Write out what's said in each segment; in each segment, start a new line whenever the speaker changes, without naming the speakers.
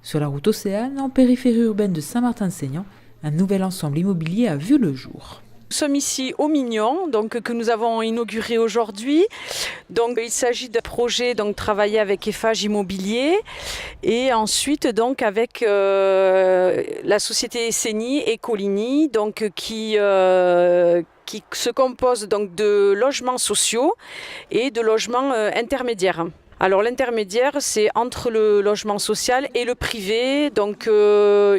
Sur la route Océane, en périphérie urbaine de Saint-Martin-de-Seignan, un nouvel ensemble immobilier a vu le jour.
Nous sommes ici au Mignon, que nous avons inauguré aujourd'hui. Il s'agit d'un projet travaillé avec Eiffage Immobilier et ensuite avec la société Essény et Coligny qui se compose de logements sociaux et de logements intermédiaires. Alors l'intermédiaire, c'est entre le logement social et le privé.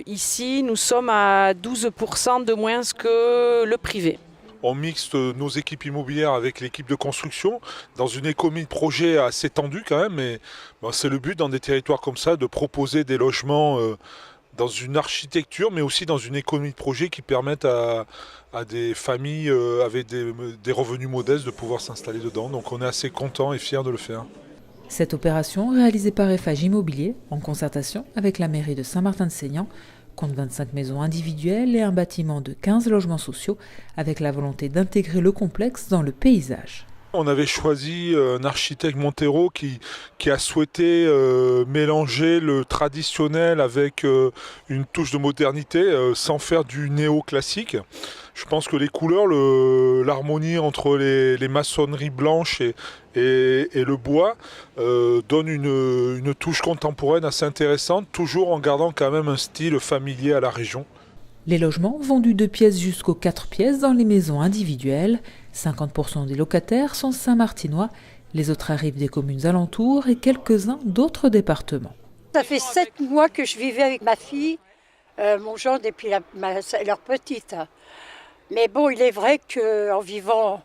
Ici, nous sommes à 12% de moins que le privé.
On mixte nos équipes immobilières avec l'équipe de construction dans une économie de projet assez tendue quand même. Mais c'est le but dans des territoires comme ça de proposer des logements dans une architecture mais aussi dans une économie de projet qui permettent à des familles avec des revenus modestes de pouvoir s'installer dedans. Donc on est assez contents et fiers de le faire.
Cette opération, réalisée par Eiffage Immobilier, en concertation avec la mairie de Saint-Martin-de-Seignan, compte 25 maisons individuelles et un bâtiment de 15 logements sociaux, avec la volonté d'intégrer le complexe dans le paysage.
On avait choisi un architecte Montero qui a souhaité mélanger le traditionnel avec une touche de modernité sans faire du néo-classique. Je pense que les couleurs, l'harmonie entre les maçonneries blanches et le bois donne une touche contemporaine assez intéressante, toujours en gardant quand même un style familier à la région.
Les logements vont du 2 pièces jusqu'aux 4 pièces dans les maisons individuelles. 50% des locataires sont saint-martinois, les autres arrivent des communes alentours et quelques-uns d'autres départements.
Ça fait 7 mois que je vivais avec ma fille, mon gendre et puis leur petite. Mais bon, il est vrai qu'en vivant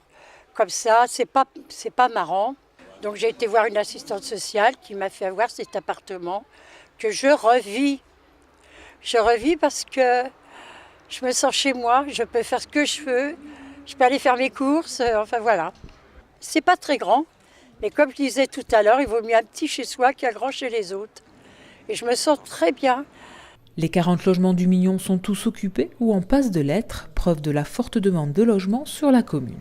comme ça, c'est pas marrant. Donc j'ai été voir une assistante sociale qui m'a fait avoir cet appartement que je revis. Je revis parce que je me sens chez moi, je peux faire ce que je veux, je peux aller faire mes courses, enfin voilà. C'est pas très grand, mais comme je disais tout à l'heure, il vaut mieux un petit chez soi qu'un grand chez les autres. Et je me sens très bien.
Les 40 logements du Mignon sont tous occupés ou en passe de l'être, preuve de la forte demande de logements sur la commune.